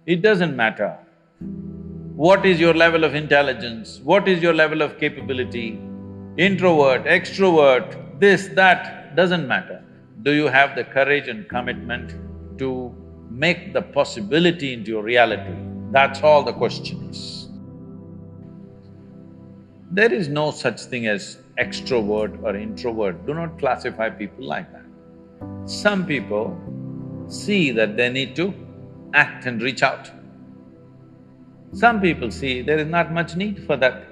It doesn't matter what is your level of intelligence, what is your level of capability, introvert, extrovert, this, that, doesn't matter. Do you have the courage and commitment to make the possibility into your reality? That's all the question is. There is no such thing as extrovert or introvert, do not classify people like that. Some people see that they need to act and reach out. Some people see there is not much need for that.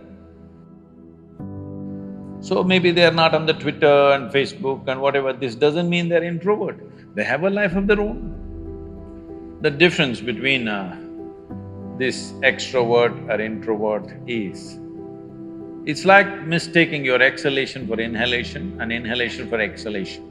So maybe they are not on the Twitter and Facebook and whatever, this doesn't mean they're introvert. They have a life of their own. The difference between this extrovert or introvert is, it's like mistaking your exhalation for inhalation and inhalation for exhalation.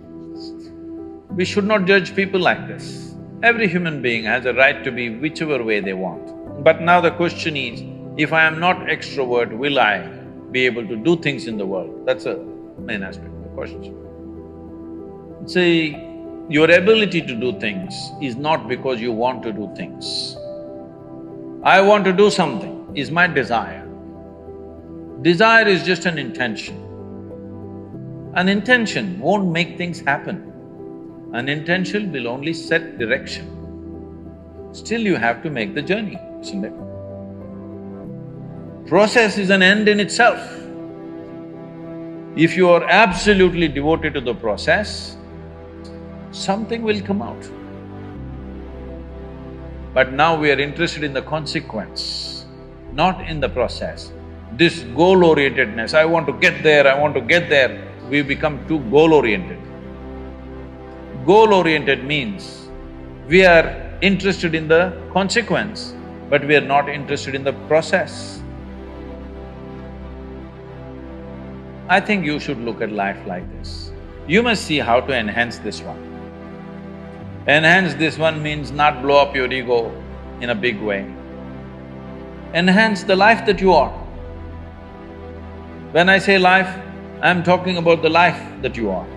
We should not judge people like this. Every human being has a right to be whichever way they want. But now the question is, if I am not extrovert, will I be able to do things in the world? That's the main aspect of the question. See, your ability to do things is not because you want to do things. I want to do something is my desire. Desire is just an intention. An intention won't make things happen. An intention will only set direction. Still you have to make the journey, isn't it? Process is an end in itself. If you are absolutely devoted to the process, something will come out. But now we are interested in the consequence, not in the process. This goal-orientedness, I want to get there, I want to get there, we become too goal-oriented. Goal-oriented means we are interested in the consequence, but we are not interested in the process. I think you should look at life like this. You must see how to enhance this one. Enhance this one means not blow up your ego in a big way. Enhance the life that you are. When I say life, I'm talking about the life that you are.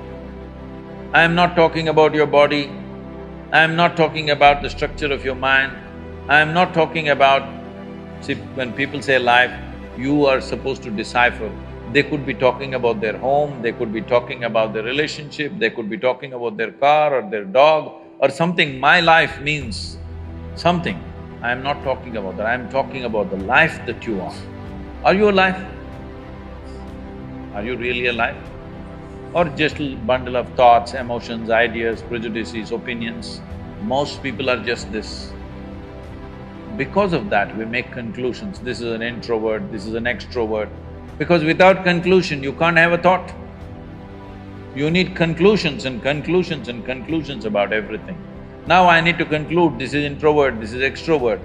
I'm not talking about your body, I'm not talking about the structure of your mind, I'm not talking about… See, when people say life, you are supposed to decipher. They could be talking about their home, they could be talking about their relationship, they could be talking about their car or their dog or something. My life means something. I'm not talking about that, I'm talking about the life that you are. Are you alive? Are you really alive? Or just a bundle of thoughts, emotions, ideas, prejudices, opinions? Most people are just this. Because of that, we make conclusions, this is an introvert, this is an extrovert. Because without conclusion, you can't have a thought. You need conclusions and conclusions and conclusions about everything. Now I need to conclude, this is introvert, this is extrovert.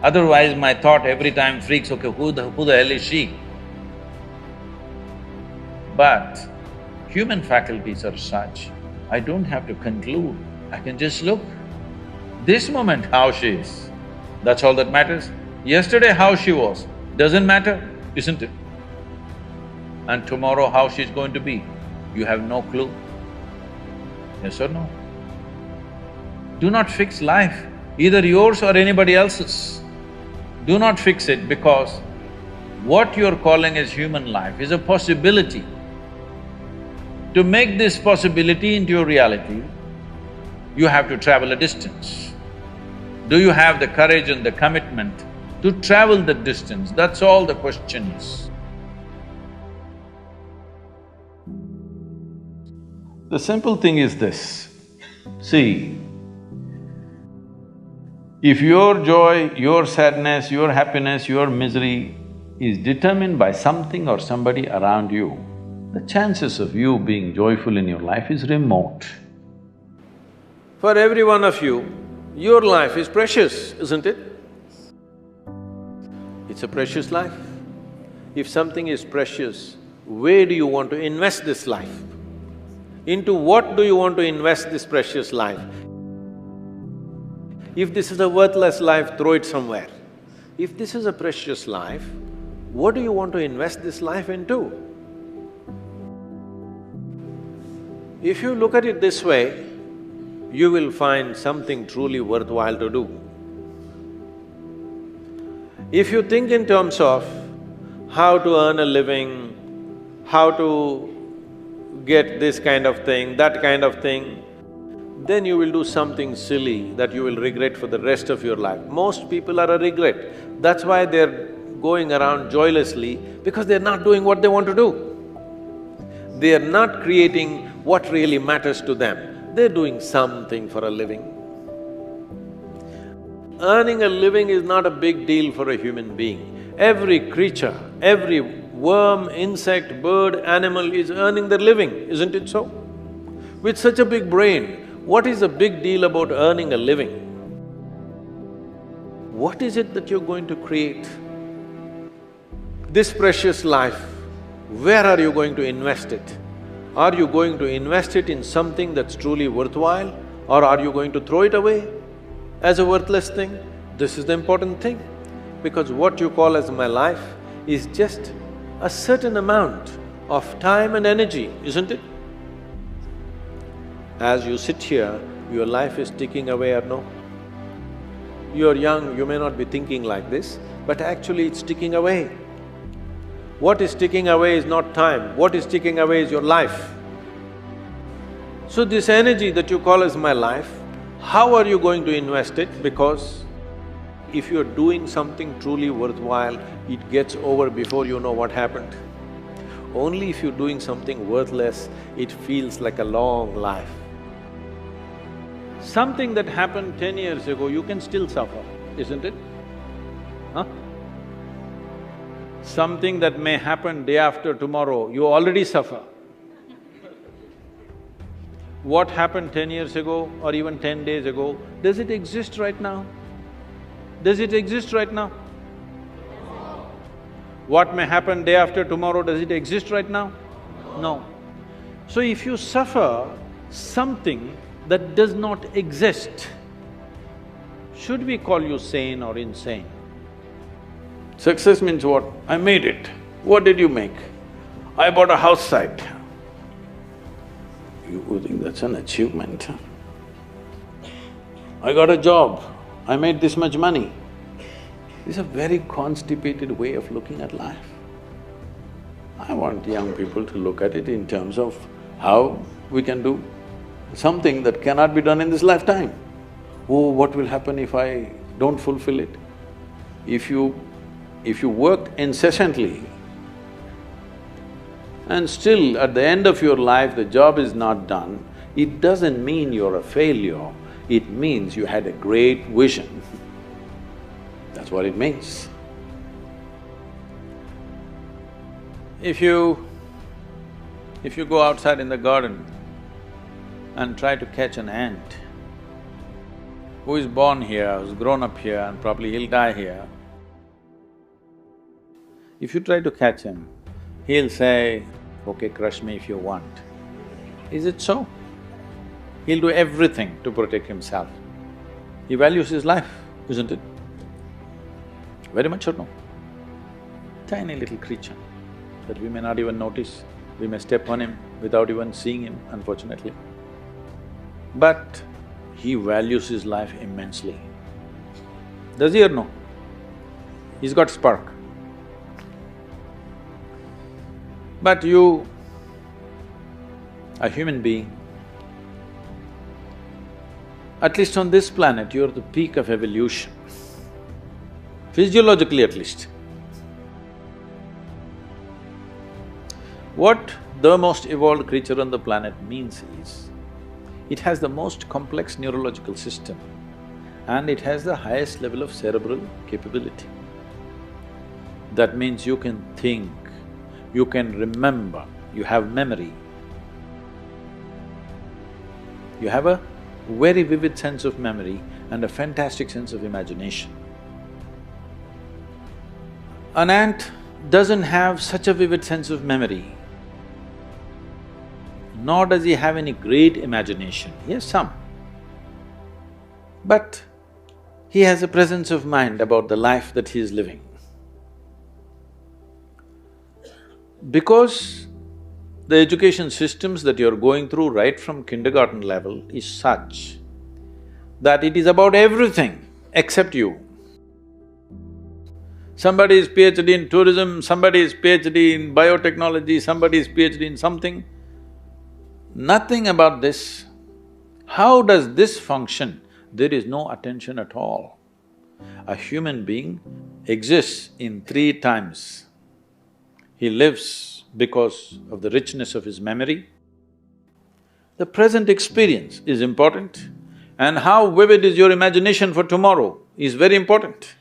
Otherwise my thought every time freaks, okay, who the hell is she? But human faculties are such, I don't have to conclude, I can just look. This moment how she is, that's all that matters. Yesterday how she was, doesn't matter, isn't it? And tomorrow how she's going to be, you have no clue. Yes or no? Do not fix life, either yours or anybody else's. Do not fix it, because what you're calling as human life is a possibility. To make this possibility into your reality, you have to travel a distance. Do you have the courage and the commitment to travel the distance? That's all the question is. The simple thing is this, see, if your joy, your sadness, your happiness, your misery is determined by something or somebody around you, the chances of you being joyful in your life is remote. For every one of you, your life is precious, isn't it? It's a precious life. If something is precious, where do you want to invest this life? Into what do you want to invest this precious life? If this is a worthless life, throw it somewhere. If this is a precious life, what do you want to invest this life into? If you look at it this way, you will find something truly worthwhile to do. If you think in terms of how to earn a living, how to get this kind of thing, that kind of thing, then you will do something silly that you will regret for the rest of your life. Most people are a regret. That's why they're going around joylessly, because they're not doing what they want to do. They are not creating what really matters to them. They're doing something for a living. Earning a living is not a big deal for a human being. Every creature, every worm, insect, bird, animal is earning their living, isn't it so? With such a big brain, what is the big deal about earning a living? What is it that you're going to create? This precious life, where are you going to invest it? Are you going to invest it in something that's truly worthwhile, or are you going to throw it away as a worthless thing? This is the important thing, because what you call as my life is just a certain amount of time and energy, isn't it? As you sit here, your life is ticking away or no? You're young, you may not be thinking like this, but actually it's ticking away. What is ticking away is not time, what is ticking away is your life. So this energy that you call as my life, how are you going to invest it? Because if you're doing something truly worthwhile, it gets over before you know what happened. Only if you're doing something worthless, it feels like a long life. Something that happened 10 years ago, you can still suffer, isn't it? Huh? Something that may happen day after tomorrow, you already suffer. What happened 10 years ago or even 10 days ago, does it exist right now? Does it exist right now? What may happen day after tomorrow, does it exist right now? No. So if you suffer something that does not exist, should we call you sane or insane? Success means what? I made it. What did you make? I bought a house site. You think that's an achievement? I got a job. I made this much money. It's a very constipated way of looking at life. I want young people to look at it in terms of how we can do something that cannot be done in this lifetime. Oh, what will happen if I don't fulfill it? If you work incessantly and still at the end of your life the job is not done, it doesn't mean you're a failure, it means you had a great vision. That's what it means. If you go outside in the garden and try to catch an ant who is born here, who's grown up here and probably he'll die here, if you try to catch him, he'll say, okay, crush me if you want. Is it so? He'll do everything to protect himself. He values his life, isn't it? Very much or no? Tiny little creature that we may not even notice, we may step on him without even seeing him, unfortunately. But he values his life immensely. Does he or no? He's got spark. But you, a human being, at least on this planet, you're the peak of evolution, physiologically at least. What the most evolved creature on the planet means is, it has the most complex neurological system and it has the highest level of cerebral capability. That means you can think, you can remember, you have memory. You have a very vivid sense of memory and a fantastic sense of imagination. An ant doesn't have such a vivid sense of memory, nor does he have any great imagination. He has some. But he has a presence of mind about the life that he is living. Because the education systems that you're going through right from kindergarten level is such that it is about everything except you. Somebody is PhD in tourism, somebody is PhD in biotechnology, somebody is PhD in something. Nothing about this. How does this function? There is no attention at all. A human being exists in three times. He lives because of the richness of his memory. The present experience is important, and how vivid is your imagination for tomorrow is very important.